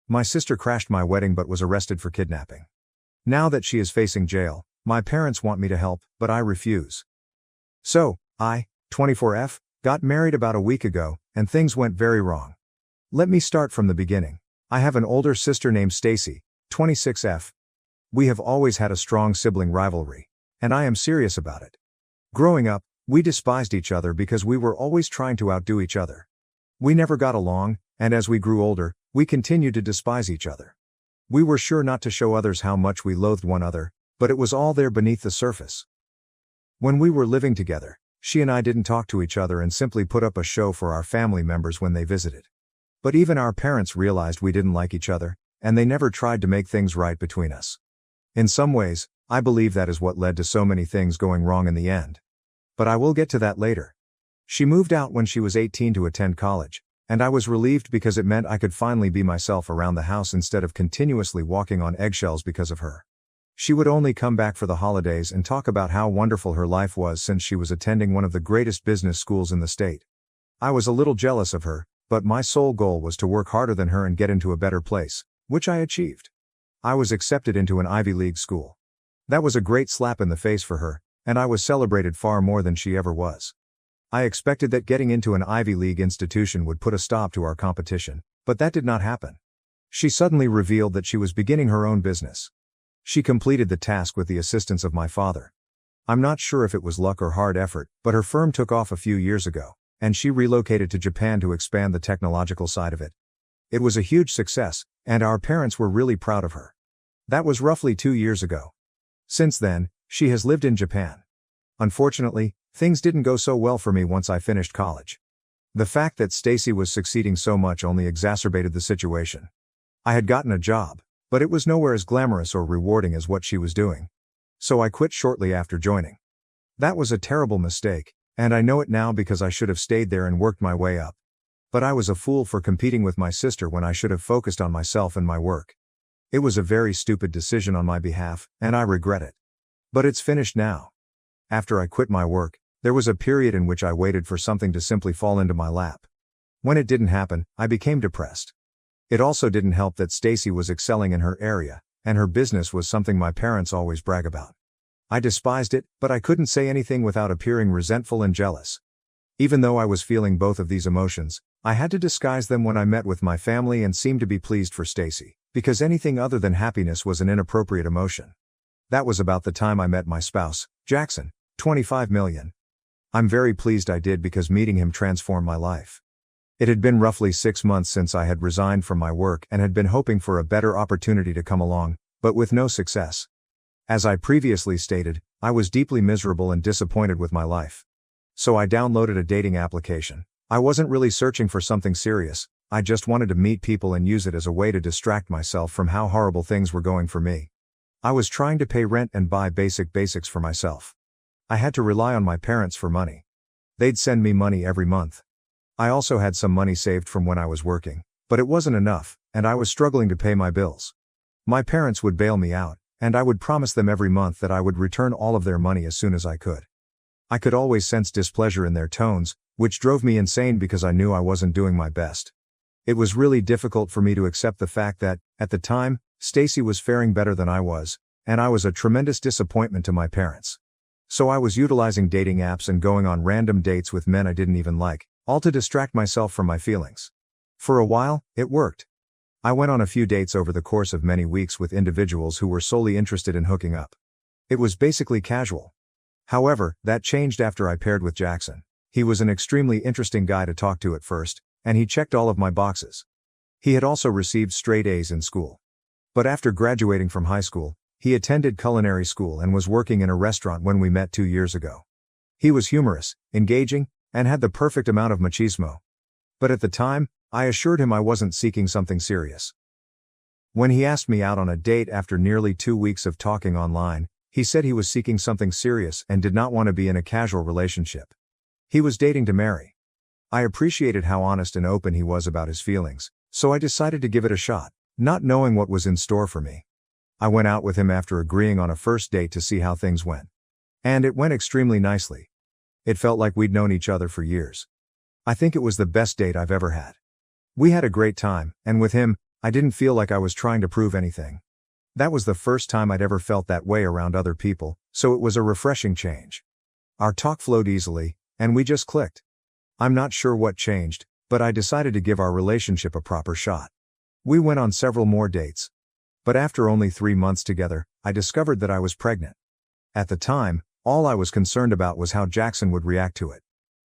My sister crashed my wedding but was arrested for kidnapping. Now that she is facing jail, my parents want me to help, but I refuse. So, I, 24F, got married about a week ago, and things went very wrong. Let me start from the beginning. I have an older sister named Stacy, 26F. We have always had a strong sibling rivalry, and I am serious about it. Growing up, we despised each other because we were always trying to outdo each other. We never got along, and as we grew older, we continued to despise each other. We were sure not to show others how much we loathed one another, but it was all there beneath the surface. When we were living together, she and I didn't talk to each other and simply put up a show for our family members when they visited. But even our parents realized we didn't like each other, and they never tried to make things right between us. In some ways, I believe that is what led to so many things going wrong in the end. But I will get to that later. She moved out when she was 18 to attend college, and I was relieved because it meant I could finally be myself around the house instead of continuously walking on eggshells because of her. She would only come back for the holidays and talk about how wonderful her life was since she was attending one of the greatest business schools in the state. I was a little jealous of her, but my sole goal was to work harder than her and get into a better place, which I achieved. I was accepted into an Ivy League school. That was a great slap in the face for her, and I was celebrated far more than she ever was. I expected that getting into an Ivy League institution would put a stop to our competition, but that did not happen. She suddenly revealed that she was beginning her own business. She completed the task with the assistance of my father. I'm not sure if it was luck or hard effort, but her firm took off a few years ago, and she relocated to Japan to expand the technological side of it. It was a huge success, and our parents were really proud of her. That was roughly 2 years ago. Since then, she has lived in Japan. Unfortunately, things didn't go so well for me once I finished college. The fact that Stacy was succeeding so much only exacerbated the situation. I had gotten a job, but it was nowhere as glamorous or rewarding as what she was doing. So I quit shortly after joining. That was a terrible mistake, and I know it now because I should have stayed there and worked my way up. But I was a fool for competing with my sister when I should have focused on myself and my work. It was a very stupid decision on my behalf, and I regret it. But it's finished now. After I quit my work, there was a period in which I waited for something to simply fall into my lap. When it didn't happen, I became depressed. It also didn't help that Stacy was excelling in her area, and her business was something my parents always brag about. I despised it, but I couldn't say anything without appearing resentful and jealous. Even though I was feeling both of these emotions, I had to disguise them when I met with my family and seemed to be pleased for Stacy, because anything other than happiness was an inappropriate emotion. That was about the time I met my spouse, Jackson, 25 million. I'm very pleased I did because meeting him transformed my life. It had been roughly 6 months since I had resigned from my work and had been hoping for a better opportunity to come along, but with no success. As I previously stated, I was deeply miserable and disappointed with my life. So I downloaded a dating application. I wasn't really searching for something serious, I just wanted to meet people and use it as a way to distract myself from how horrible things were going for me. I was trying to pay rent and buy basics for myself. I had to rely on my parents for money. They'd send me money every month. I also had some money saved from when I was working, but it wasn't enough, and I was struggling to pay my bills. My parents would bail me out, and I would promise them every month that I would return all of their money as soon as I could. I could always sense displeasure in their tones, which drove me insane because I knew I wasn't doing my best. It was really difficult for me to accept the fact that, at the time, Stacy was faring better than I was, and I was a tremendous disappointment to my parents. So I was utilizing dating apps and going on random dates with men I didn't even like, all to distract myself from my feelings. For a while, it worked. I went on a few dates over the course of many weeks with individuals who were solely interested in hooking up. It was basically casual. However, that changed after I paired with Jackson. He was an extremely interesting guy to talk to at first, and he checked all of my boxes. He had also received straight A's in school. But after graduating from high school, he attended culinary school and was working in a restaurant when we met 2 years ago. He was humorous, engaging, and had the perfect amount of machismo. But at the time, I assured him I wasn't seeking something serious. When he asked me out on a date after nearly 2 weeks of talking online, he said he was seeking something serious and did not want to be in a casual relationship. He was dating to marry. I appreciated how honest and open he was about his feelings, so I decided to give it a shot, not knowing what was in store for me. I went out with him after agreeing on a first date to see how things went. And it went extremely nicely. It felt like we'd known each other for years. I think it was the best date I've ever had. We had a great time, and with him, I didn't feel like I was trying to prove anything. That was the first time I'd ever felt that way around other people, so it was a refreshing change. Our talk flowed easily, and we just clicked. I'm not sure what changed, but I decided to give our relationship a proper shot. We went on several more dates. But after only 3 months together, I discovered that I was pregnant. At the time, all I was concerned about was how Jackson would react to it.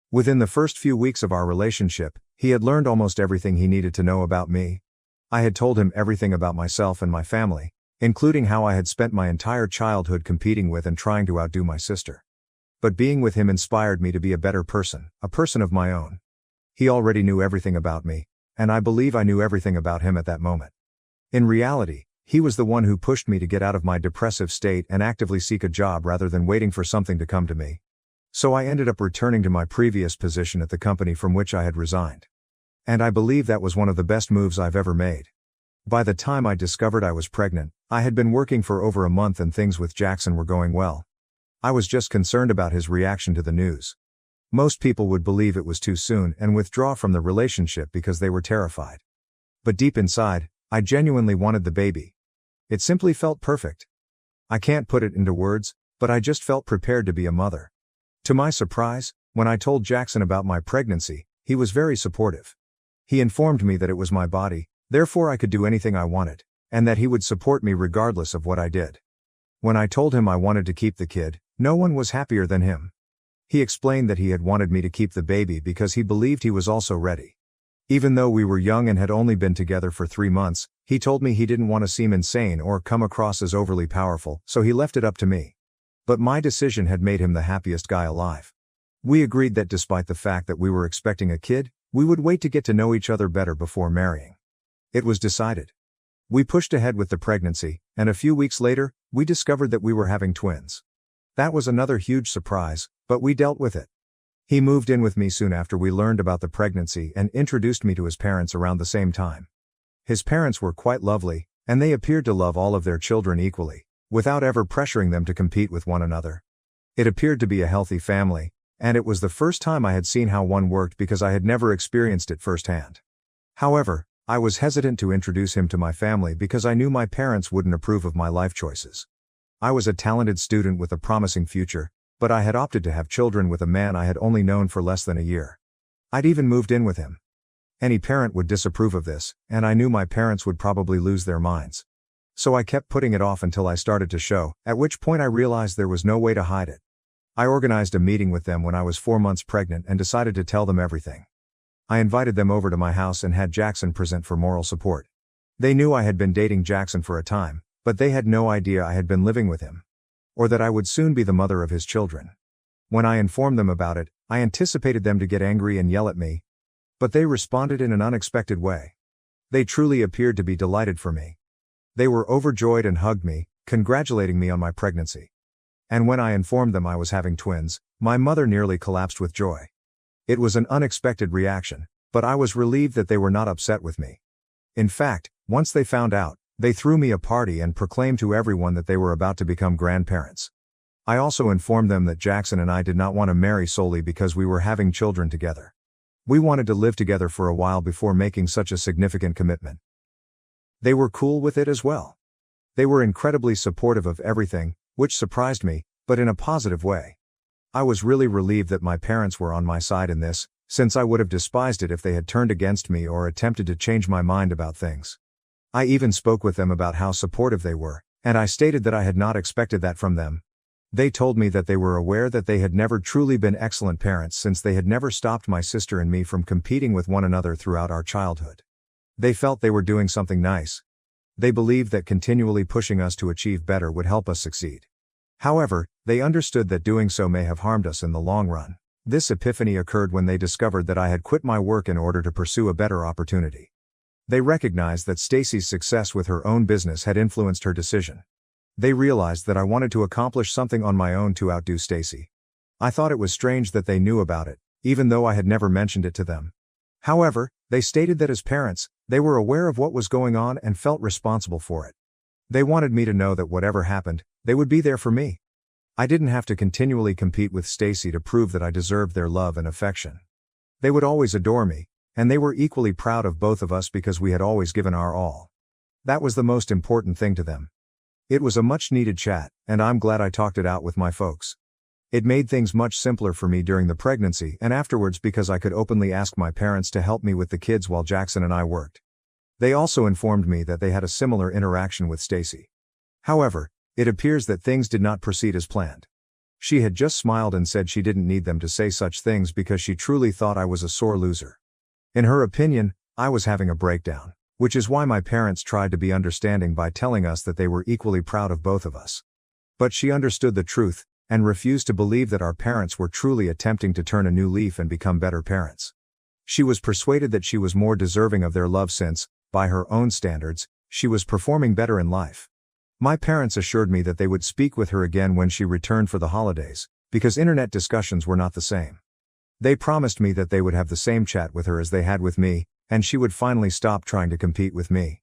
Within the first few weeks of our relationship, he had learned almost everything he needed to know about me. I had told him everything about myself and my family, including how I had spent my entire childhood competing with and trying to outdo my sister. But being with him inspired me to be a better person, a person of my own. He already knew everything about me, and I believe I knew everything about him at that moment. In reality, he was the one who pushed me to get out of my depressive state and actively seek a job rather than waiting for something to come to me. So I ended up returning to my previous position at the company from which I had resigned. And I believe that was one of the best moves I've ever made. By the time I discovered I was pregnant, I had been working for over a month and things with Jackson were going well. I was just concerned about his reaction to the news. Most people would believe it was too soon and withdraw from the relationship because they were terrified. But deep inside, I genuinely wanted the baby. It simply felt perfect. I can't put it into words, but I just felt prepared to be a mother. To my surprise, when I told Jackson about my pregnancy, he was very supportive. He informed me that it was my body, therefore I could do anything I wanted, and that he would support me regardless of what I did. When I told him I wanted to keep the kid, no one was happier than him. He explained that he had wanted me to keep the baby because he believed he was also ready. Even though we were young and had only been together for 3 months, he told me he didn't want to seem insane or come across as overly powerful, so he left it up to me. But my decision had made him the happiest guy alive. We agreed that despite the fact that we were expecting a kid, we would wait to get to know each other better before marrying. It was decided. We pushed ahead with the pregnancy, and a few weeks later, we discovered that we were having twins. That was another huge surprise, but we dealt with it. He moved in with me soon after we learned about the pregnancy and introduced me to his parents around the same time. His parents were quite lovely, and they appeared to love all of their children equally, without ever pressuring them to compete with one another. It appeared to be a healthy family, and it was the first time I had seen how one worked because I had never experienced it firsthand. However, I was hesitant to introduce him to my family because I knew my parents wouldn't approve of my life choices. I was a talented student with a promising future, but I had opted to have children with a man I had only known for less than a year. I'd even moved in with him. Any parent would disapprove of this, and I knew my parents would probably lose their minds. So I kept putting it off until I started to show, at which point I realized there was no way to hide it. I organized a meeting with them when I was 4 months pregnant and decided to tell them everything. I invited them over to my house and had Jackson present for moral support. They knew I had been dating Jackson for a time, but they had no idea I had been living with him. Or that I would soon be the mother of his children. When I informed them about it, I anticipated them to get angry and yell at me. But they responded in an unexpected way. They truly appeared to be delighted for me. They were overjoyed and hugged me, congratulating me on my pregnancy. And when I informed them I was having twins, my mother nearly collapsed with joy. It was an unexpected reaction, but I was relieved that they were not upset with me. In fact, once they found out, they threw me a party and proclaimed to everyone that they were about to become grandparents. I also informed them that Jackson and I did not want to marry solely because we were having children together. We wanted to live together for a while before making such a significant commitment. They were cool with it as well. They were incredibly supportive of everything, which surprised me, but in a positive way. I was really relieved that my parents were on my side in this, since I would have despised it if they had turned against me or attempted to change my mind about things. I even spoke with them about how supportive they were, and I stated that I had not expected that from them. They told me that they were aware that they had never truly been excellent parents since they had never stopped my sister and me from competing with one another throughout our childhood. They felt they were doing something nice. They believed that continually pushing us to achieve better would help us succeed. However, they understood that doing so may have harmed us in the long run. This epiphany occurred when they discovered that I had quit my work in order to pursue a better opportunity. They recognized that Stacy's success with her own business had influenced her decision. They realized that I wanted to accomplish something on my own to outdo Stacy. I thought it was strange that they knew about it, even though I had never mentioned it to them. However, they stated that as parents, they were aware of what was going on and felt responsible for it. They wanted me to know that whatever happened, they would be there for me. I didn't have to continually compete with Stacy to prove that I deserved their love and affection. They would always adore me, and they were equally proud of both of us because we had always given our all. That was the most important thing to them. It was a much-needed chat, and I'm glad I talked it out with my folks. It made things much simpler for me during the pregnancy and afterwards because I could openly ask my parents to help me with the kids while Jackson and I worked. They also informed me that they had a similar interaction with Stacy. However, it appears that things did not proceed as planned. She had just smiled and said she didn't need them to say such things because she truly thought I was a sore loser. In her opinion, I was having a breakdown, which is why my parents tried to be understanding by telling us that they were equally proud of both of us. But she understood the truth, and refused to believe that our parents were truly attempting to turn a new leaf and become better parents. She was persuaded that she was more deserving of their love since, by her own standards, she was performing better in life. My parents assured me that they would speak with her again when she returned for the holidays, because internet discussions were not the same. They promised me that they would have the same chat with her as they had with me, and she would finally stop trying to compete with me.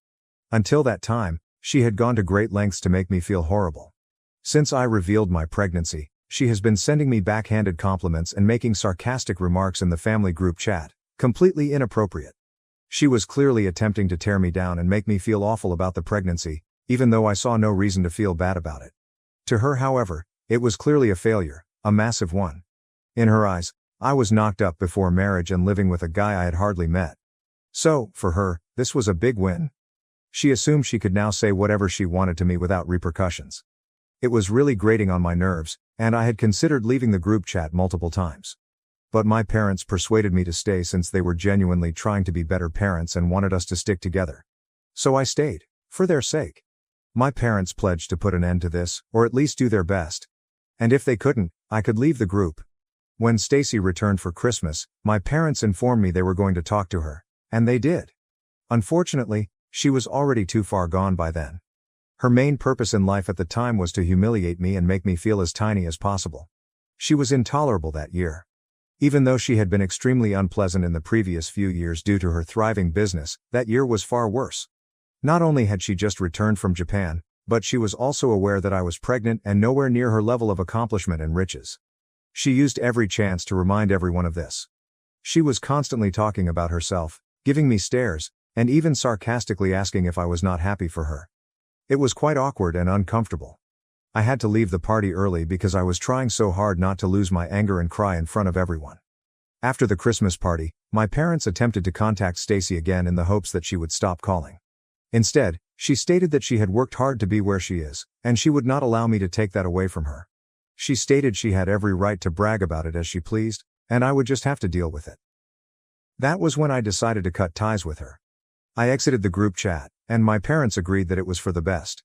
Until that time, she had gone to great lengths to make me feel horrible. Since I revealed my pregnancy, she has been sending me backhanded compliments and making sarcastic remarks in the family group chat, completely inappropriate. She was clearly attempting to tear me down and make me feel awful about the pregnancy, even though I saw no reason to feel bad about it. To her, however, it was clearly a failure, a massive one. In her eyes, I was knocked up before marriage and living with a guy I had hardly met. So, for her, this was a big win. She assumed she could now say whatever she wanted to me without repercussions. It was really grating on my nerves, and I had considered leaving the group chat multiple times. But my parents persuaded me to stay since they were genuinely trying to be better parents and wanted us to stick together. So I stayed, for their sake. My parents pledged to put an end to this, or at least do their best. And if they couldn't, I could leave the group. When Stacy returned for Christmas, my parents informed me they were going to talk to her, and they did. Unfortunately, she was already too far gone by then. Her main purpose in life at the time was to humiliate me and make me feel as tiny as possible. She was intolerable that year. Even though she had been extremely unpleasant in the previous few years due to her thriving business, that year was far worse. Not only had she just returned from Japan, but she was also aware that I was pregnant and nowhere near her level of accomplishment and riches. She used every chance to remind everyone of this. She was constantly talking about herself, giving me stares, and even sarcastically asking if I was not happy for her. It was quite awkward and uncomfortable. I had to leave the party early because I was trying so hard not to lose my anger and cry in front of everyone. After the Christmas party, my parents attempted to contact Stacy again in the hopes that she would stop calling. Instead, she stated that she had worked hard to be where she is, and she would not allow me to take that away from her. She stated she had every right to brag about it as she pleased, and I would just have to deal with it. That was when I decided to cut ties with her. I exited the group chat, and my parents agreed that it was for the best.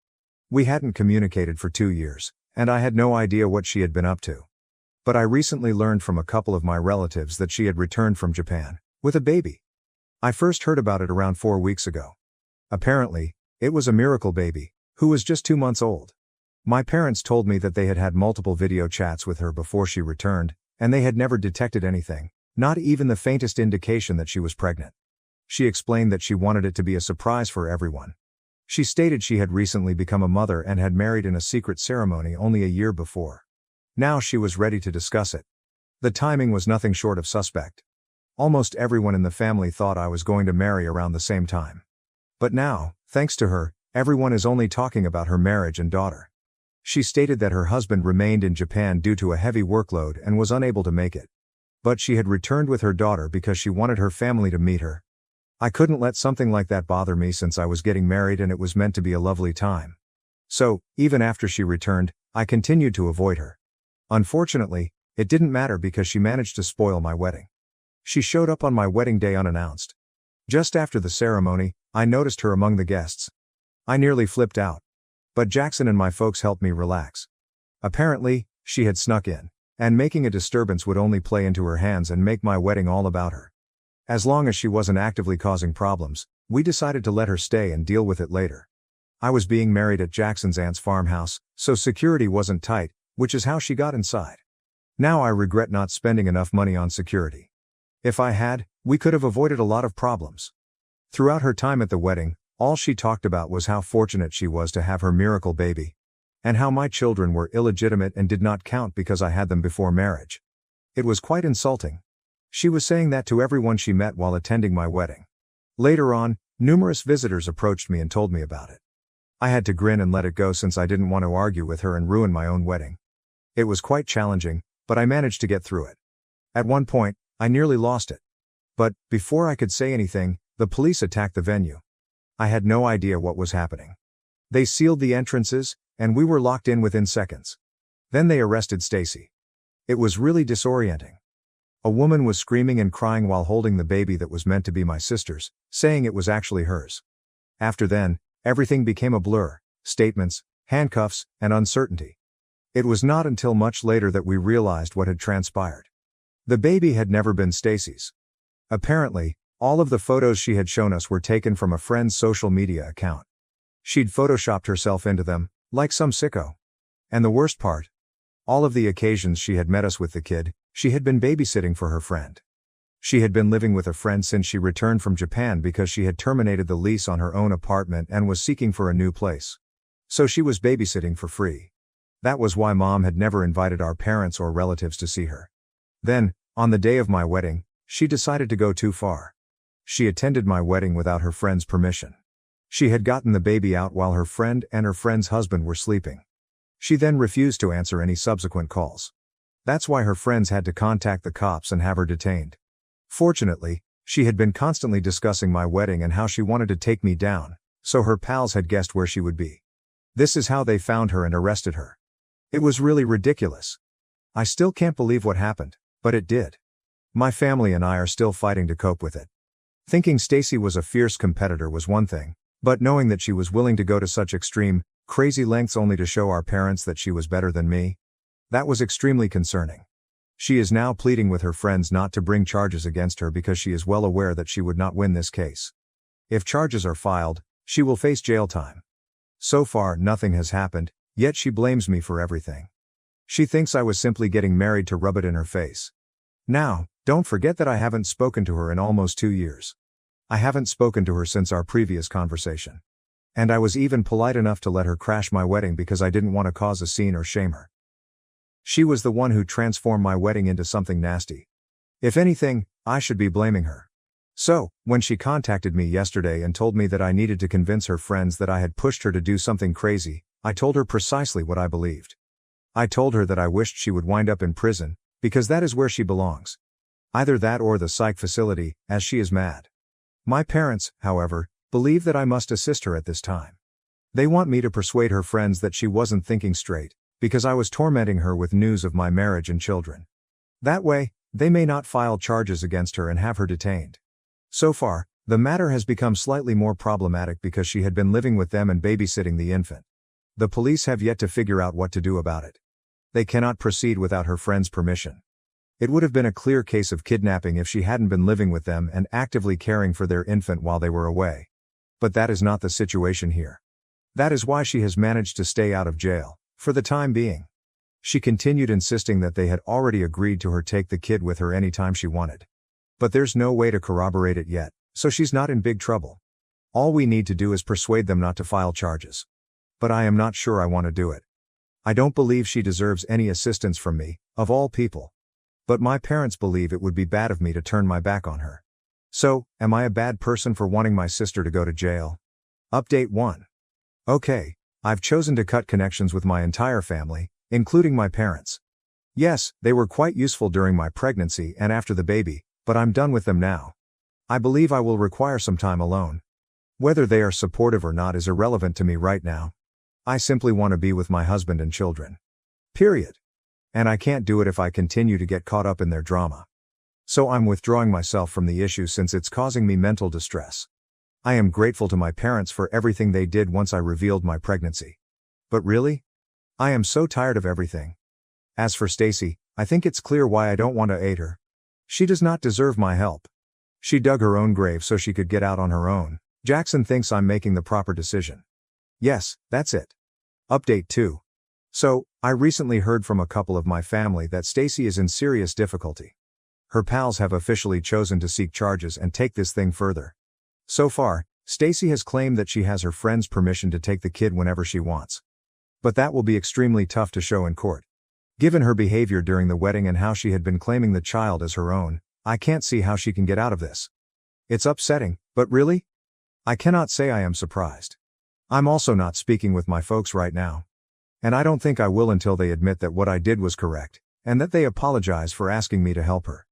We hadn't communicated for 2 years, and I had no idea what she had been up to. But I recently learned from a couple of my relatives that she had returned from Japan, with a baby. I first heard about it around 4 weeks ago. Apparently, it was a miracle baby, who was just 2 months old. My parents told me that they had had multiple video chats with her before she returned, and they had never detected anything, not even the faintest indication that she was pregnant. She explained that she wanted it to be a surprise for everyone. She stated she had recently become a mother and had married in a secret ceremony only a year before. Now she was ready to discuss it. The timing was nothing short of suspect. Almost everyone in the family thought I was going to marry around the same time. But now, thanks to her, everyone is only talking about her marriage and daughter. She stated that her husband remained in Japan due to a heavy workload and was unable to make it. But she had returned with her daughter because she wanted her family to meet her. I couldn't let something like that bother me since I was getting married and it was meant to be a lovely time. So, even after she returned, I continued to avoid her. Unfortunately, it didn't matter because she managed to spoil my wedding. She showed up on my wedding day unannounced. Just after the ceremony, I noticed her among the guests. I nearly flipped out. But Jackson and my folks helped me relax. Apparently, she had snuck in, and making a disturbance would only play into her hands and make my wedding all about her. As long as she wasn't actively causing problems, we decided to let her stay and deal with it later. I was being married at Jackson's aunt's farmhouse, so security wasn't tight, which is how she got inside. Now I regret not spending enough money on security. If I had, we could have avoided a lot of problems. Throughout her time at the wedding, all she talked about was how fortunate she was to have her miracle baby, and how my children were illegitimate and did not count because I had them before marriage. It was quite insulting. She was saying that to everyone she met while attending my wedding. Later on, numerous visitors approached me and told me about it. I had to grin and let it go since I didn't want to argue with her and ruin my own wedding. It was quite challenging, but I managed to get through it. At one point, I nearly lost it. But, before I could say anything, the police attacked the venue. I had no idea what was happening. They sealed the entrances, and we were locked in within seconds. Then they arrested Stacy. It was really disorienting. A woman was screaming and crying while holding the baby that was meant to be my sister's, saying it was actually hers. After then, everything became a blur: statements, handcuffs, and uncertainty. It was not until much later that we realized what had transpired. The baby had never been Stacy's. Apparently, all of the photos she had shown us were taken from a friend's social media account. She'd photoshopped herself into them, like some sicko. And the worst part? All of the occasions she had met us with the kid, she had been babysitting for her friend. She had been living with a friend since she returned from Japan because she had terminated the lease on her own apartment and was seeking for a new place. So she was babysitting for free. That was why Mom had never invited our parents or relatives to see her. Then, on the day of my wedding, she decided to go too far. She attended my wedding without her friend's permission. She had gotten the baby out while her friend and her friend's husband were sleeping. She then refused to answer any subsequent calls. That's why her friends had to contact the cops and have her detained. Fortunately, she had been constantly discussing my wedding and how she wanted to take me down, so her pals had guessed where she would be. This is how they found her and arrested her. It was really ridiculous. I still can't believe what happened, but it did. My family and I are still fighting to cope with it. Thinking Stacy was a fierce competitor was one thing, but knowing that she was willing to go to such extreme, crazy lengths only to show our parents that she was better than me, that was extremely concerning. She is now pleading with her friends not to bring charges against her because she is well aware that she would not win this case. If charges are filed, she will face jail time. So far, nothing has happened, yet she blames me for everything. She thinks I was simply getting married to rub it in her face. Now, don't forget that I haven't spoken to her in almost 2 years. I haven't spoken to her since our previous conversation. And I was even polite enough to let her crash my wedding because I didn't want to cause a scene or shame her. She was the one who transformed my wedding into something nasty. If anything, I should be blaming her. So, when she contacted me yesterday and told me that I needed to convince her friends that I had pushed her to do something crazy, I told her precisely what I believed. I told her that I wished she would wind up in prison, because that is where she belongs. Either that or the psych facility, as she is mad. My parents, however, believe that I must assist her at this time. They want me to persuade her friends that she wasn't thinking straight, because I was tormenting her with news of my marriage and children. That way, they may not file charges against her and have her detained. So far, the matter has become slightly more problematic because she had been living with them and babysitting the infant. The police have yet to figure out what to do about it. They cannot proceed without her friend's permission. It would have been a clear case of kidnapping if she hadn't been living with them and actively caring for their infant while they were away. But that is not the situation here. That is why she has managed to stay out of jail, for the time being. She continued insisting that they had already agreed to her take the kid with her anytime she wanted. But there's no way to corroborate it yet, so she's not in big trouble. All we need to do is persuade them not to file charges. But I am not sure I want to do it. I don't believe she deserves any assistance from me, of all people. But my parents believe it would be bad of me to turn my back on her. So, am I a bad person for wanting my sister to go to jail? Update 1. Okay, I've chosen to cut connections with my entire family, including my parents. Yes, they were quite useful during my pregnancy and after the baby, but I'm done with them now. I believe I will require some time alone. Whether they are supportive or not is irrelevant to me right now. I simply want to be with my husband and children. Period. And I can't do it if I continue to get caught up in their drama. So I'm withdrawing myself from the issue since it's causing me mental distress. I am grateful to my parents for everything they did once I revealed my pregnancy. But really? I am so tired of everything. As for Stacy, I think it's clear why I don't want to aid her. She does not deserve my help. She dug her own grave so she could get out on her own. Jackson thinks I'm making the proper decision. Yes, that's it. Update 2. So, I recently heard from a couple of my family that Stacy is in serious difficulty. Her pals have officially chosen to seek charges and take this thing further. So far, Stacy has claimed that she has her friend's permission to take the kid whenever she wants. But that will be extremely tough to show in court. Given her behavior during the wedding and how she had been claiming the child as her own, I can't see how she can get out of this. It's upsetting, but really? I cannot say I am surprised. I'm also not speaking with my folks right now. And I don't think I will until they admit that what I did was correct, and that they apologize for asking me to help her.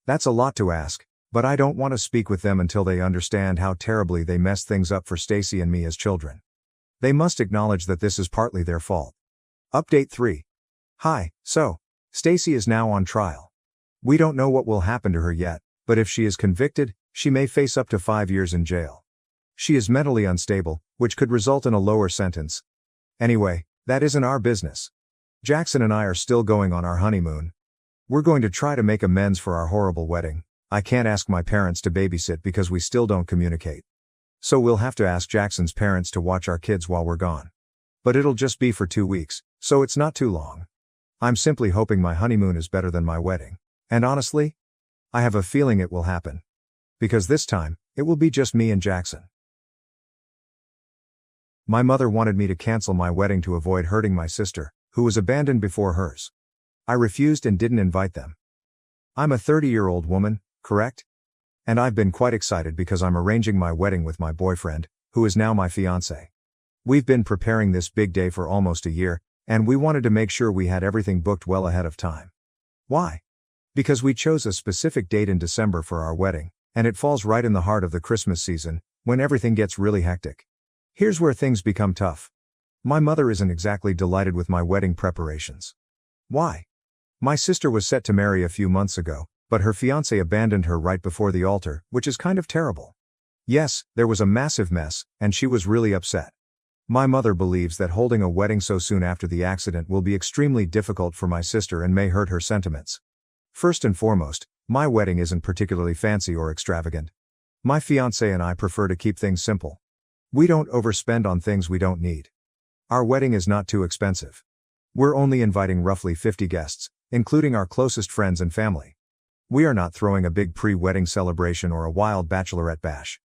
That's a lot to ask, but I don't want to speak with them until they understand how terribly they messed things up for Stacy and me as children. They must acknowledge that this is partly their fault. Update 3. Hi, so, Stacy is now on trial. We don't know what will happen to her yet, but if she is convicted, she may face up to 5 years in jail. She is mentally unstable, which could result in a lower sentence. Anyway, that isn't our business. Jackson and I are still going on our honeymoon. We're going to try to make amends for our horrible wedding. I can't ask my parents to babysit because we still don't communicate. So we'll have to ask Jackson's parents to watch our kids while we're gone. But it'll just be for 2 weeks, so it's not too long. I'm simply hoping my honeymoon is better than my wedding. And honestly, I have a feeling it will happen. Because this time, it will be just me and Jackson. My mother wanted me to cancel my wedding to avoid hurting my sister, who was abandoned before hers. I refused and didn't invite them. I'm a 30-year-old woman, correct? And I've been quite excited because I'm arranging my wedding with my boyfriend, who is now my fiancé. We've been preparing this big day for almost a year, and we wanted to make sure we had everything booked well ahead of time. Why? Because we chose a specific date in December for our wedding, and it falls right in the heart of the Christmas season, when everything gets really hectic. Here's where things become tough. My mother isn't exactly delighted with my wedding preparations. Why? My sister was set to marry a few months ago, but her fiancé abandoned her right before the altar, which is kind of terrible. Yes, there was a massive mess, and she was really upset. My mother believes that holding a wedding so soon after the accident will be extremely difficult for my sister and may hurt her sentiments. First and foremost, my wedding isn't particularly fancy or extravagant. My fiancé and I prefer to keep things simple. We don't overspend on things we don't need. Our wedding is not too expensive. We're only inviting roughly 50 guests, including our closest friends and family. We are not throwing a big pre-wedding celebration or a wild bachelorette bash.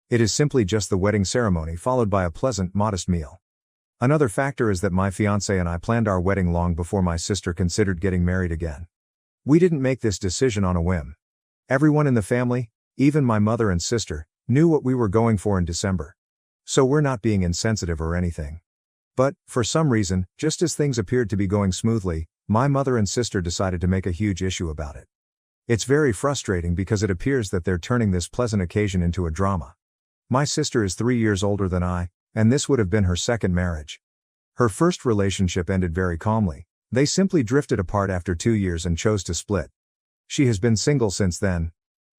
It is simply just the wedding ceremony followed by a pleasant, modest meal. Another factor is that my fiancé and I planned our wedding long before my sister considered getting married again. We didn't make this decision on a whim. Everyone in the family, even my mother and sister, knew what we were going for in December. So we're not being insensitive or anything. But, for some reason, just as things appeared to be going smoothly, my mother and sister decided to make a huge issue about it. It's very frustrating because it appears that they're turning this pleasant occasion into a drama. My sister is 3 years older than I, and this would have been her second marriage. Her first relationship ended very calmly. They simply drifted apart after 2 years and chose to split. She has been single since then.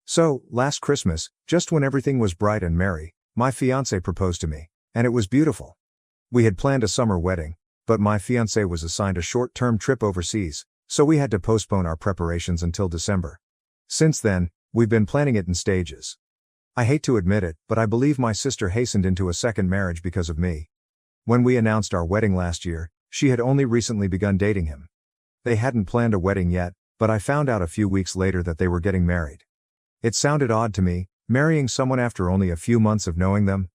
So, last Christmas, just when everything was bright and merry, my fiancé proposed to me, and it was beautiful. We had planned a summer wedding, but my fiancé was assigned a short-term trip overseas, so we had to postpone our preparations until December. Since then, we've been planning it in stages. I hate to admit it, but I believe my sister hastened into a second marriage because of me. When we announced our wedding last year, she had only recently begun dating him. They hadn't planned a wedding yet, but I found out a few weeks later that they were getting married. It sounded odd to me, marrying someone after only a few months of knowing them.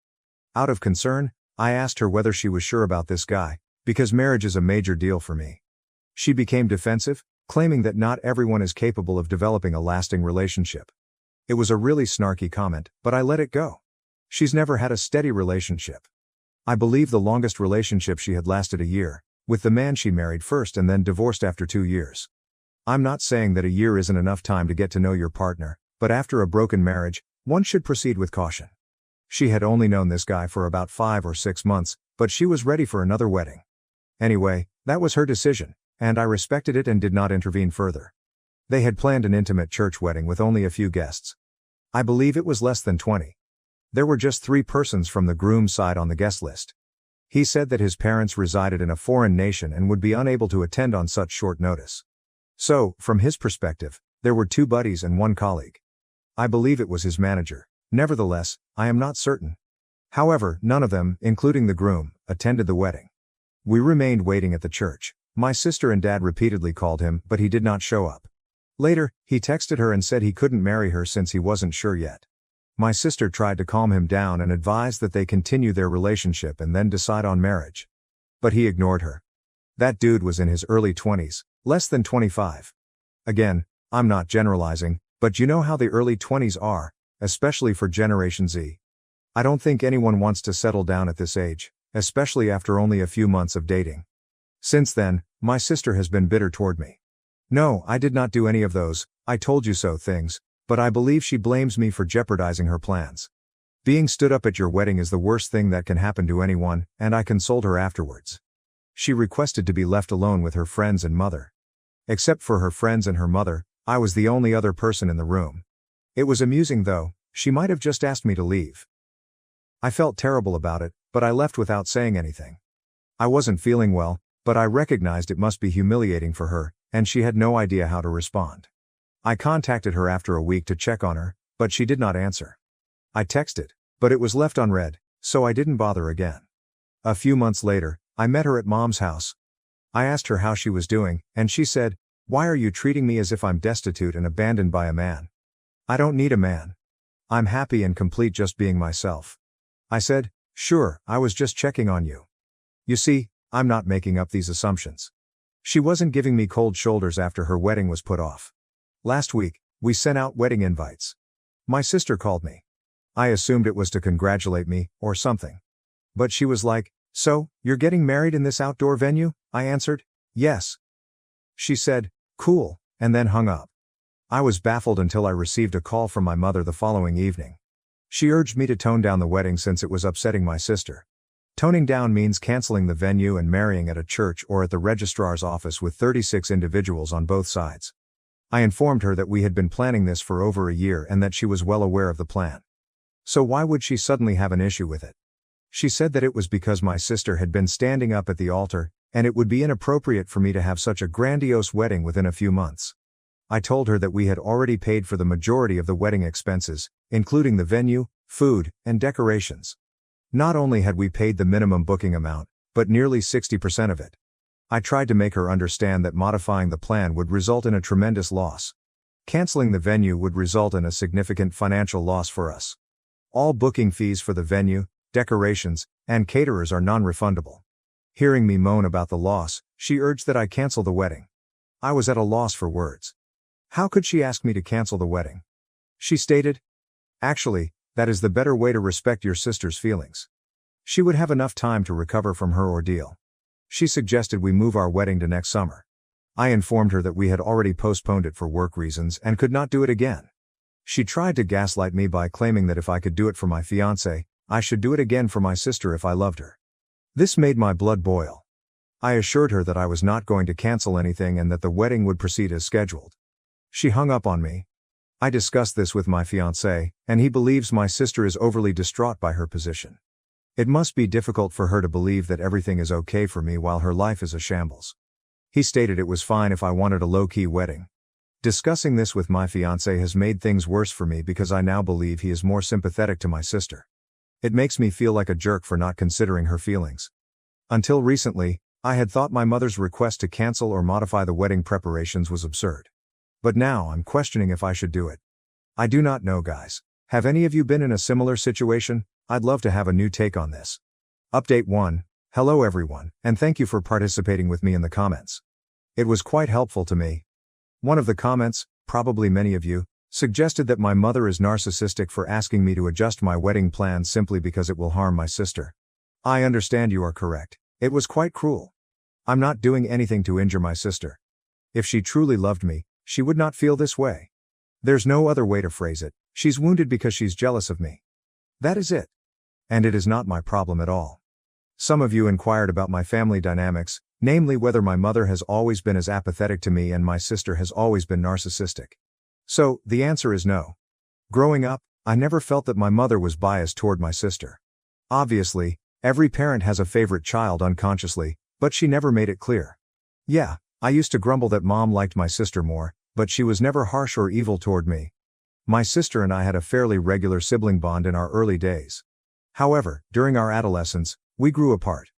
Out of concern, I asked her whether she was sure about this guy, because marriage is a major deal for me. She became defensive, claiming that not everyone is capable of developing a lasting relationship. It was a really snarky comment, but I let it go. She's never had a steady relationship. I believe the longest relationship she had lasted a year, with the man she married first and then divorced after 2 years. I'm not saying that a year isn't enough time to get to know your partner, but after a broken marriage, one should proceed with caution. She had only known this guy for about 5 or 6 months, but she was ready for another wedding. Anyway, that was her decision, and I respected it and did not intervene further. They had planned an intimate church wedding with only a few guests. I believe it was less than 20. There were just 3 persons from the groom's side on the guest list. He said that his parents resided in a foreign nation and would be unable to attend on such short notice. So, from his perspective, there were 2 buddies and 1 colleague. I believe it was his manager. Nevertheless, I am not certain. However, none of them, including the groom, attended the wedding. We remained waiting at the church. My sister and dad repeatedly called him, but he did not show up. Later, he texted her and said he couldn't marry her since he wasn't sure yet. My sister tried to calm him down and advised that they continue their relationship and then decide on marriage. But he ignored her. That dude was in his early 20s, less than 25. Again, I'm not generalizing, But you know how the early 20s are, especially for Generation Z. I don't think anyone wants to settle down at this age, especially after only a few months of dating. Since then, my sister has been bitter toward me. No, I did not do any of those "I told you so" things, but I believe she blames me for jeopardizing her plans. Being stood up at your wedding is the worst thing that can happen to anyone, and I consoled her afterwards. She requested to be left alone with her friends and mother. Except for her friends and her mother, I was the only other person in the room. It was amusing though, she might have just asked me to leave. I felt terrible about it, but I left without saying anything. I wasn't feeling well, but I recognized it must be humiliating for her, and she had no idea how to respond. I contacted her after a week to check on her, but she did not answer. I texted, but it was left unread, so I didn't bother again. A few months later, I met her at Mom's house. I asked her how she was doing, and she said, "Why are you treating me as if I'm destitute and abandoned by a man? I don't need a man. I'm happy and complete just being myself." I said, "Sure, I was just checking on you. You see, I'm not making up these assumptions." She wasn't giving me cold shoulders after her wedding was put off. Last week, we sent out wedding invites. My sister called me. I assumed it was to congratulate me, or something. But she was like, "So, you're getting married in this outdoor venue?" I answered, "Yes." She said, "Cool," and then hung up. I was baffled until I received a call from my mother the following evening. She urged me to tone down the wedding since it was upsetting my sister. Toning down means canceling the venue and marrying at a church or at the registrar's office with 36 individuals on both sides. I informed her that we had been planning this for over a year and that she was well aware of the plan. So why would she suddenly have an issue with it? She said that it was because my sister had been standing up at the altar, and it would be inappropriate for me to have such a grandiose wedding within a few months. I told her that we had already paid for the majority of the wedding expenses, including the venue, food, and decorations. Not only had we paid the minimum booking amount, but nearly 60% of it. I tried to make her understand that modifying the plan would result in a tremendous loss. Canceling the venue would result in a significant financial loss for us. All booking fees for the venue, decorations, and caterers are non-refundable. Hearing me moan about the loss, she urged that I cancel the wedding. I was at a loss for words. How could she ask me to cancel the wedding? She stated, "Actually, that is the better way to respect your sister's feelings. She would have enough time to recover from her ordeal." She suggested we move our wedding to next summer. I informed her that we had already postponed it for work reasons and could not do it again. She tried to gaslight me by claiming that if I could do it for my fiancé, I should do it again for my sister if I loved her. This made my blood boil. I assured her that I was not going to cancel anything and that the wedding would proceed as scheduled. She hung up on me. I discussed this with my fiancé, and he believes my sister is overly distraught by her position. It must be difficult for her to believe that everything is okay for me while her life is a shambles. He stated it was fine if I wanted a low-key wedding. Discussing this with my fiancé has made things worse for me because I now believe he is more sympathetic to my sister. It makes me feel like a jerk for not considering her feelings. Until recently, I had thought my mother's request to cancel or modify the wedding preparations was absurd. But now I'm questioning if I should do it. I do not know, guys. Have any of you been in a similar situation? I'd love to have a new take on this. Update 1. Hello everyone, and thank you for participating with me in the comments. It was quite helpful to me. One of the comments, probably many of you, suggested that my mother is narcissistic for asking me to adjust my wedding plans simply because it will harm my sister. I understand you are correct. It was quite cruel. I'm not doing anything to injure my sister. If she truly loved me, she would not feel this way. There's no other way to phrase it. She's wounded because she's jealous of me. That is it. And it is not my problem at all. Some of you inquired about my family dynamics, namely whether my mother has always been as apathetic to me and my sister has always been narcissistic. So, the answer is no. Growing up, I never felt that my mother was biased toward my sister. Obviously, every parent has a favorite child unconsciously, but she never made it clear. Yeah, I used to grumble that mom liked my sister more, but she was never harsh or evil toward me. My sister and I had a fairly regular sibling bond in our early days. However, during our adolescence, we grew apart.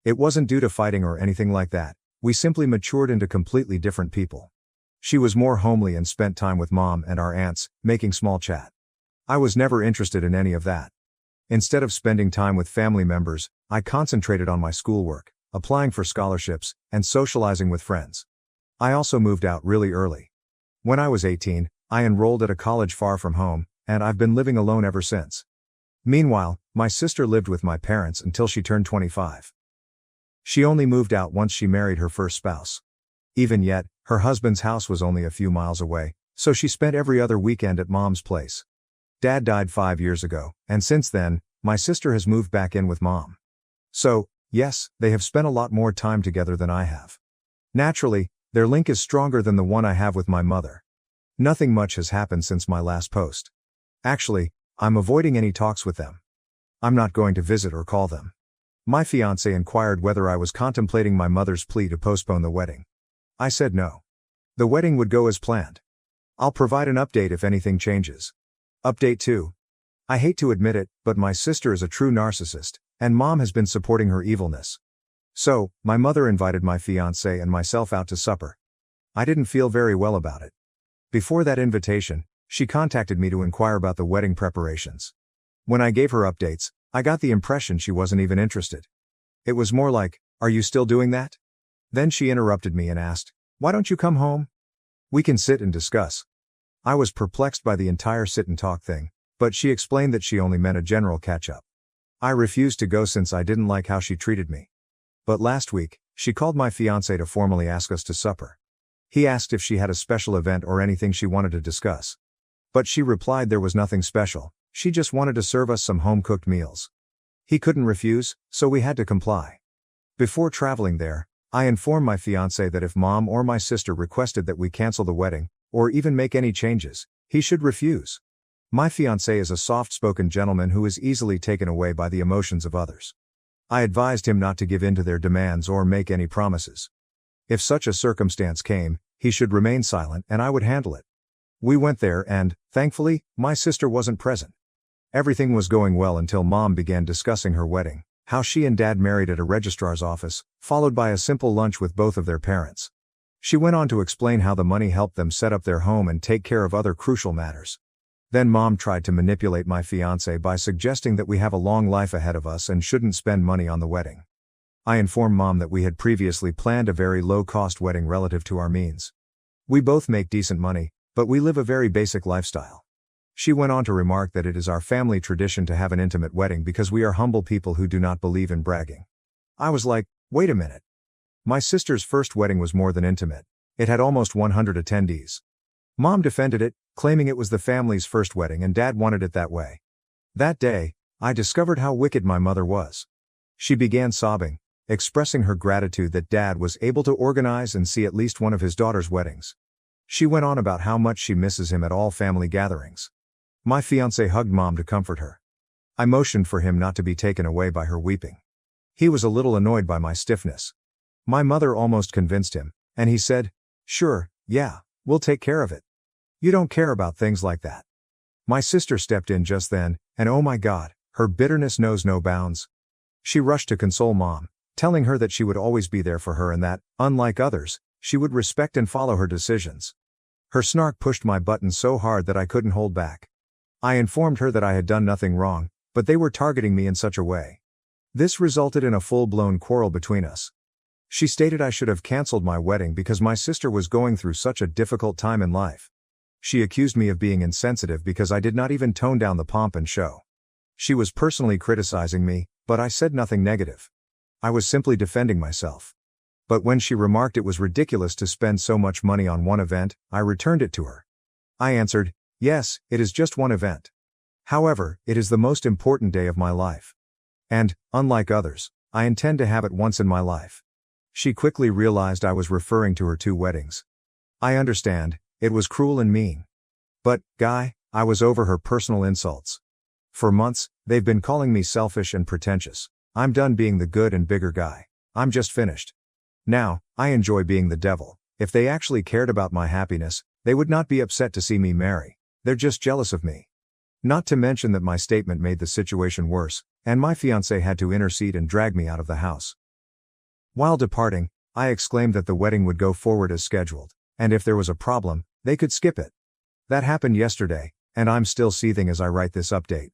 It wasn't due to fighting or anything like that, we simply matured into completely different people. She was more homely and spent time with mom and our aunts, making small chat. I was never interested in any of that. Instead of spending time with family members, I concentrated on my schoolwork, applying for scholarships, and socializing with friends. I also moved out really early. When I was 18, I enrolled at a college far from home, and I've been living alone ever since. Meanwhile, my sister lived with my parents until she turned 25. She only moved out once she married her first spouse. Even yet, her husband's house was only a few miles away, so she spent every other weekend at mom's place. Dad died 5 years ago, and since then, my sister has moved back in with mom. So, yes, they have spent a lot more time together than I have. Naturally, their link is stronger than the one I have with my mother. Nothing much has happened since my last post. Actually, I'm avoiding any talks with them. I'm not going to visit or call them. My fiancé inquired whether I was contemplating my mother's plea to postpone the wedding. I said no. The wedding would go as planned. I'll provide an update if anything changes. Update 2. I hate to admit it, but my sister is a true narcissist, and mom has been supporting her evilness. So, my mother invited my fiancé and myself out to supper. I didn't feel very well about it. Before that invitation, she contacted me to inquire about the wedding preparations. When I gave her updates, I got the impression she wasn't even interested. It was more like, "Are you still doing that?" Then she interrupted me and asked, "Why don't you come home? We can sit and discuss." I was perplexed by the entire sit and talk thing, but she explained that she only meant a general catch-up. I refused to go since I didn't like how she treated me. But last week, she called my fiancé to formally ask us to supper. He asked if she had a special event or anything she wanted to discuss. But she replied there was nothing special, she just wanted to serve us some home-cooked meals. He couldn't refuse, so we had to comply. Before traveling there, I informed my fiancé that if mom or my sister requested that we cancel the wedding, or even make any changes, he should refuse. My fiancé is a soft-spoken gentleman who is easily taken away by the emotions of others. I advised him not to give in to their demands or make any promises. If such a circumstance came, he should remain silent and I would handle it. We went there and, thankfully, my sister wasn't present. Everything was going well until mom began discussing her wedding, how she and dad married at a registrar's office, followed by a simple lunch with both of their parents. She went on to explain how the money helped them set up their home and take care of other crucial matters. Then mom tried to manipulate my fiancé by suggesting that we have a long life ahead of us and shouldn't spend money on the wedding. I informed mom that we had previously planned a very low-cost wedding relative to our means. We both make decent money, but we live a very basic lifestyle. She went on to remark that it is our family tradition to have an intimate wedding because we are humble people who do not believe in bragging. I was like, wait a minute. My sister's first wedding was more than intimate. It had almost 100 attendees. Mom defended it, claiming it was the family's first wedding and dad wanted it that way. That day, I discovered how wicked my mother was. She began sobbing, expressing her gratitude that dad was able to organize and see at least one of his daughter's weddings. She went on about how much she misses him at all family gatherings. My fiancé hugged mom to comfort her. I motioned for him not to be taken away by her weeping. He was a little annoyed by my stiffness. My mother almost convinced him, and he said, "Sure, yeah, we'll take care of it. You don't care about things like that." My sister stepped in just then, and oh my God, her bitterness knows no bounds. She rushed to console mom, telling her that she would always be there for her and that, unlike others, she would respect and follow her decisions. Her snark pushed my buttons so hard that I couldn't hold back. I informed her that I had done nothing wrong, but they were targeting me in such a way. This resulted in a full-blown quarrel between us. She stated I should have canceled my wedding because my sister was going through such a difficult time in life. She accused me of being insensitive because I did not even tone down the pomp and show. She was personally criticizing me, but I said nothing negative. I was simply defending myself. But when she remarked it was ridiculous to spend so much money on one event, I returned it to her. I answered, "Yes, it is just one event. However, it is the most important day of my life. And, unlike others, I intend to have it once in my life." She quickly realized I was referring to her 2 weddings. I understand, it was cruel and mean. But, Guy, I was over her personal insults. For months, they've been calling me selfish and pretentious. I'm done being the good and bigger guy. I'm just finished. Now, I enjoy being the devil. If they actually cared about my happiness, they would not be upset to see me marry. They're just jealous of me. Not to mention that my statement made the situation worse, and my fiancé had to intercede and drag me out of the house. While departing, I exclaimed that the wedding would go forward as scheduled, and if there was a problem, they could skip it. That happened yesterday, and I'm still seething as I write this update.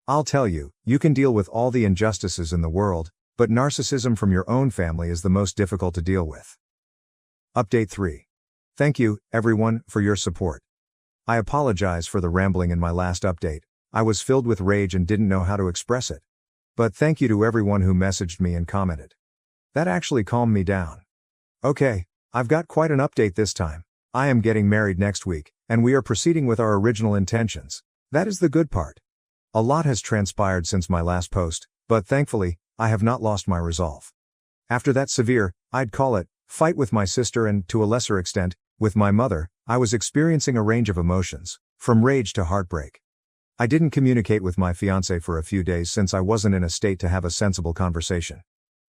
I'll tell you, you can deal with all the injustices in the world, but narcissism from your own family is the most difficult to deal with. Update 3. Thank you, everyone, for your support. I apologize for the rambling in my last update. I was filled with rage and didn't know how to express it. But thank you to everyone who messaged me and commented. That actually calmed me down. Okay, I've got quite an update this time. I am getting married next week, and we are proceeding with our original intentions. That is the good part. A lot has transpired since my last post, but thankfully, I have not lost my resolve. After that severe, I'd call it, fight with my sister and, to a lesser extent, with my mother, I was experiencing a range of emotions, from rage to heartbreak. I didn't communicate with my fiancé for a few days since I wasn't in a state to have a sensible conversation.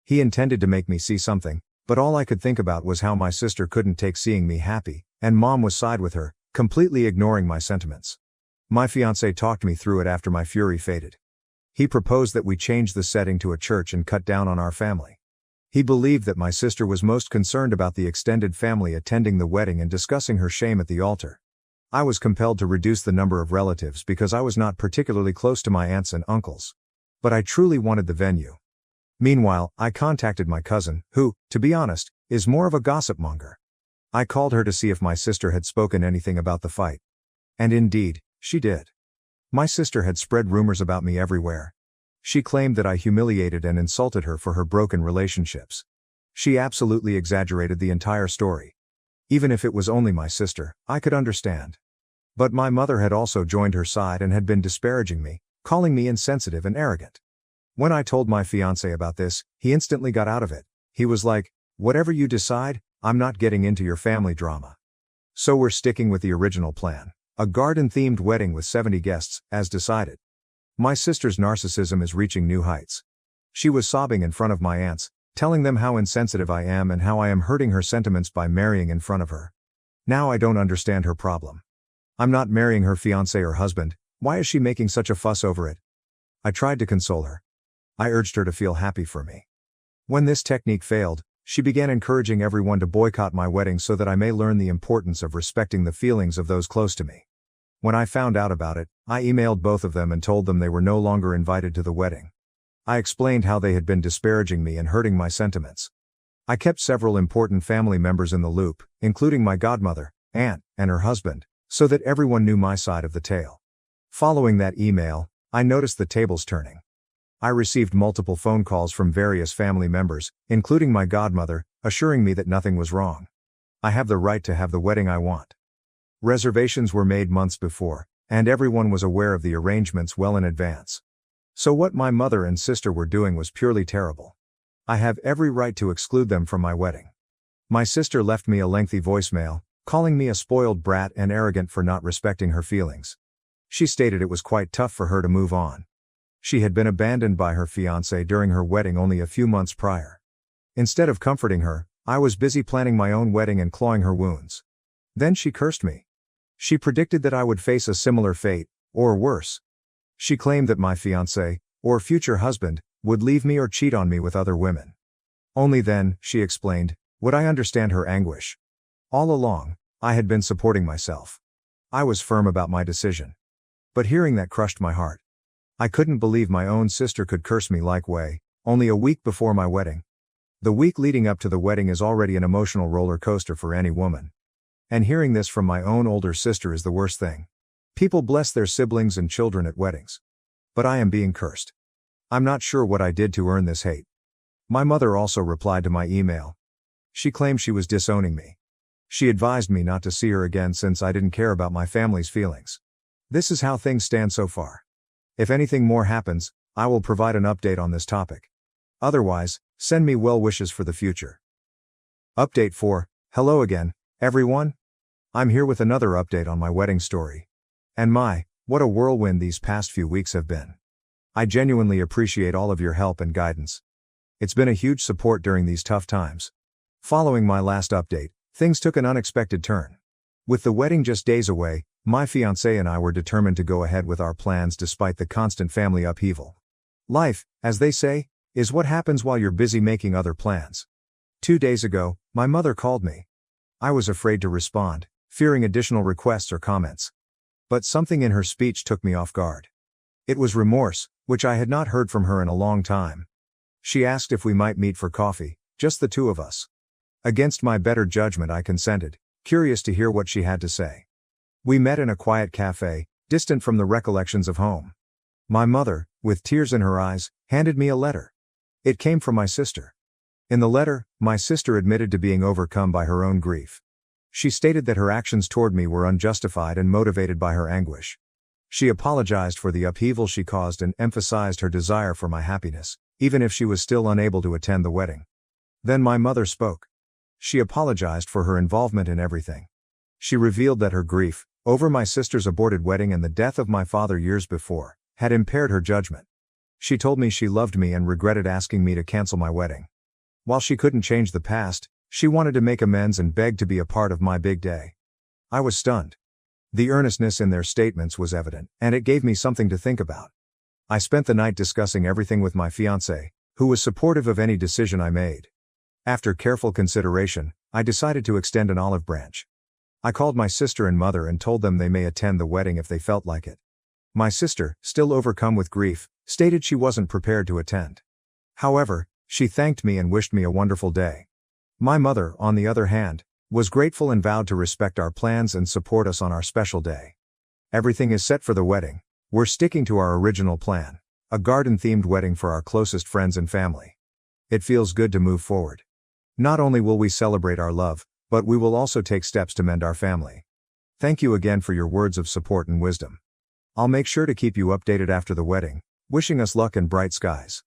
He intended to make me see something, but all I could think about was how my sister couldn't take seeing me happy, and mom was side with her, completely ignoring my sentiments. My fiancé talked me through it after my fury faded. He proposed that we change the setting to a church and cut down on our family. He believed that my sister was most concerned about the extended family attending the wedding and discussing her shame at the altar. I was compelled to reduce the number of relatives because I was not particularly close to my aunts and uncles. But I truly wanted the venue. Meanwhile, I contacted my cousin, who, to be honest, is more of a gossip monger. I called her to see if my sister had spoken anything about the fight. And indeed, she did. My sister had spread rumors about me everywhere. She claimed that I humiliated and insulted her for her broken relationships. She absolutely exaggerated the entire story. Even if it was only my sister, I could understand. But my mother had also joined her side and had been disparaging me, calling me insensitive and arrogant. When I told my fiancé about this, he instantly got out of it. He was like, "Whatever you decide, I'm not getting into your family drama." So we're sticking with the original plan. A garden-themed wedding with 70 guests, as decided. My sister's narcissism is reaching new heights. She was sobbing in front of my aunts, telling them how insensitive I am and how I am hurting her sentiments by marrying in front of her. Now I don't understand her problem. I'm not marrying her fiancé or husband, why is she making such a fuss over it? I tried to console her. I urged her to feel happy for me. When this technique failed, she began encouraging everyone to boycott my wedding so that I may learn the importance of respecting the feelings of those close to me. When I found out about it, I emailed both of them and told them they were no longer invited to the wedding. I explained how they had been disparaging me and hurting my sentiments. I kept several important family members in the loop, including my godmother, aunt, and her husband, so that everyone knew my side of the tale. Following that email, I noticed the tables turning. I received multiple phone calls from various family members, including my godmother, assuring me that nothing was wrong. I have the right to have the wedding I want. Reservations were made months before, and everyone was aware of the arrangements well in advance. So what my mother and sister were doing was purely terrible. I have every right to exclude them from my wedding. My sister left me a lengthy voicemail, calling me a spoiled brat and arrogant for not respecting her feelings. She stated it was quite tough for her to move on. She had been abandoned by her fiancé during her wedding only a few months prior. Instead of comforting her, I was busy planning my own wedding and clawing her wounds. Then she cursed me. She predicted that I would face a similar fate, or worse. She claimed that my fiancé, or future husband, would leave me or cheat on me with other women. Only then, she explained, would I understand her anguish. All along, I had been supporting myself. I was firm about my decision. But hearing that crushed my heart. I couldn't believe my own sister could curse me like way, only a week before my wedding. The week leading up to the wedding is already an emotional roller coaster for any woman. And hearing this from my own older sister is the worst thing. People bless their siblings and children at weddings. But I am being cursed. I'm not sure what I did to earn this hate. My mother also replied to my email. She claimed she was disowning me. She advised me not to see her again since I didn't care about my family's feelings. This is how things stand so far. If anything more happens, I will provide an update on this topic. Otherwise, send me well wishes for the future. Update 4. Hello again, everyone. I'm here with another update on my wedding story. And what a whirlwind these past few weeks have been. I genuinely appreciate all of your help and guidance. It's been a huge support during these tough times. Following my last update, things took an unexpected turn. With the wedding just days away, my fiancé and I were determined to go ahead with our plans despite the constant family upheaval. Life, as they say, is what happens while you're busy making other plans. 2 days ago, my mother called me. I was afraid to respond, fearing additional requests or comments. But something in her speech took me off guard. It was remorse, which I had not heard from her in a long time. She asked if we might meet for coffee, just the two of us. Against my better judgment I consented, curious to hear what she had to say. We met in a quiet cafe, distant from the recollections of home. My mother, with tears in her eyes, handed me a letter. It came from my sister. In the letter, my sister admitted to being overcome by her own grief. She stated that her actions toward me were unjustified and motivated by her anguish. She apologized for the upheaval she caused and emphasized her desire for my happiness, even if she was still unable to attend the wedding. Then my mother spoke. She apologized for her involvement in everything. She revealed that her grief, over my sister's aborted wedding and the death of my father years before, had impaired her judgment. She told me she loved me and regretted asking me to cancel my wedding. While she couldn't change the past, she wanted to make amends and begged to be a part of my big day. I was stunned. The earnestness in their statements was evident, and it gave me something to think about. I spent the night discussing everything with my fiancé, who was supportive of any decision I made. After careful consideration, I decided to extend an olive branch. I called my sister and mother and told them they may attend the wedding if they felt like it. My sister, still overcome with grief, stated she wasn't prepared to attend. However, she thanked me and wished me a wonderful day. My mother, on the other hand, was grateful and vowed to respect our plans and support us on our special day. Everything is set for the wedding. We're sticking to our original plan, a garden-themed wedding for our closest friends and family. It feels good to move forward. Not only will we celebrate our love, but we will also take steps to mend our family. Thank you again for your words of support and wisdom. I'll make sure to keep you updated after the wedding, wishing us luck and bright skies.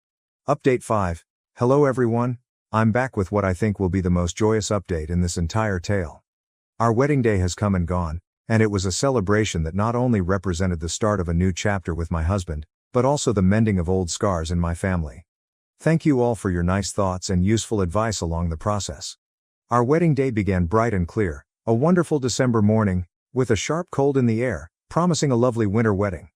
Update 5. Hello everyone, I'm back with what I think will be the most joyous update in this entire tale. Our wedding day has come and gone, and it was a celebration that not only represented the start of a new chapter with my husband, but also the mending of old scars in my family. Thank you all for your nice thoughts and useful advice along the process. Our wedding day began bright and clear, a wonderful December morning, with a sharp cold in the air, promising a lovely winter wedding.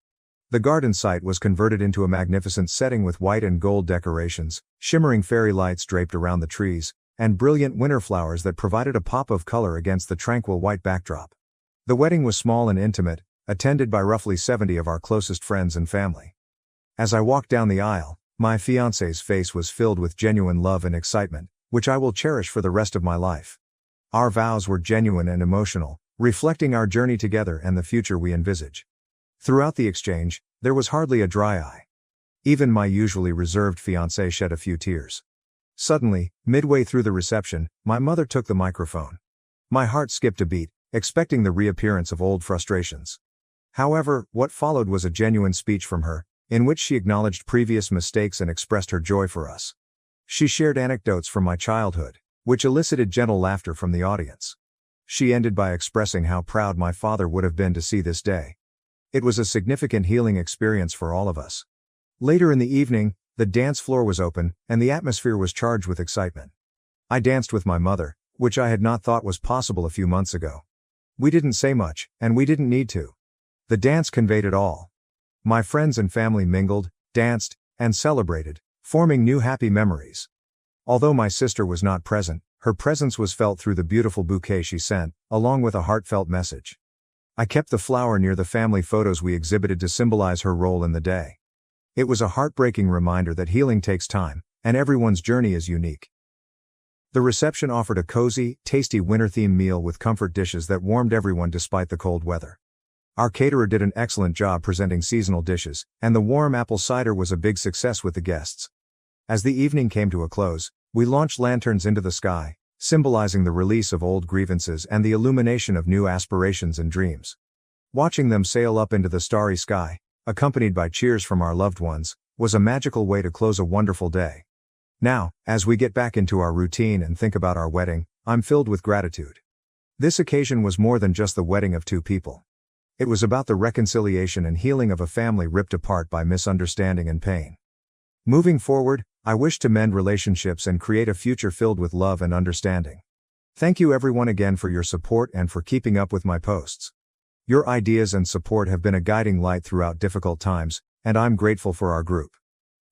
The garden site was converted into a magnificent setting with white and gold decorations, shimmering fairy lights draped around the trees, and brilliant winter flowers that provided a pop of color against the tranquil white backdrop. The wedding was small and intimate, attended by roughly 70 of our closest friends and family. As I walked down the aisle, my fiancé's face was filled with genuine love and excitement, which I will cherish for the rest of my life. Our vows were genuine and emotional, reflecting our journey together and the future we envisage. Throughout the exchange, there was hardly a dry eye. Even my usually reserved fiancé shed a few tears. Suddenly, midway through the reception, my mother took the microphone. My heart skipped a beat, expecting the reappearance of old frustrations. However, what followed was a genuine speech from her, in which she acknowledged previous mistakes and expressed her joy for us. She shared anecdotes from my childhood, which elicited gentle laughter from the audience. She ended by expressing how proud my father would have been to see this day. It was a significant healing experience for all of us. Later in the evening, the dance floor was open, and the atmosphere was charged with excitement. I danced with my mother, which I had not thought was possible a few months ago. We didn't say much, and we didn't need to. The dance conveyed it all. My friends and family mingled, danced, and celebrated, forming new happy memories. Although my sister was not present, her presence was felt through the beautiful bouquet she sent, along with a heartfelt message. I kept the flower near the family photos we exhibited to symbolize her role in the day. It was a heartbreaking reminder that healing takes time, and everyone's journey is unique. The reception offered a cozy, tasty winter-themed meal with comfort dishes that warmed everyone despite the cold weather. Our caterer did an excellent job presenting seasonal dishes, and the warm apple cider was a big success with the guests. As the evening came to a close, we launched lanterns into the sky, symbolizing the release of old grievances and the illumination of new aspirations and dreams. Watching them sail up into the starry sky, accompanied by cheers from our loved ones, was a magical way to close a wonderful day. Now, as we get back into our routine and think about our wedding, I'm filled with gratitude. This occasion was more than just the wedding of two people. It was about the reconciliation and healing of a family ripped apart by misunderstanding and pain. Moving forward, I wish to mend relationships and create a future filled with love and understanding. Thank you everyone again for your support and for keeping up with my posts. Your ideas and support have been a guiding light throughout difficult times, and I'm grateful for our group.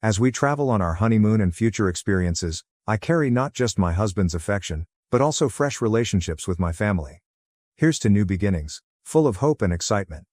As we travel on our honeymoon and future experiences, I carry not just my husband's affection, but also fresh relationships with my family. Here's to new beginnings, full of hope and excitement.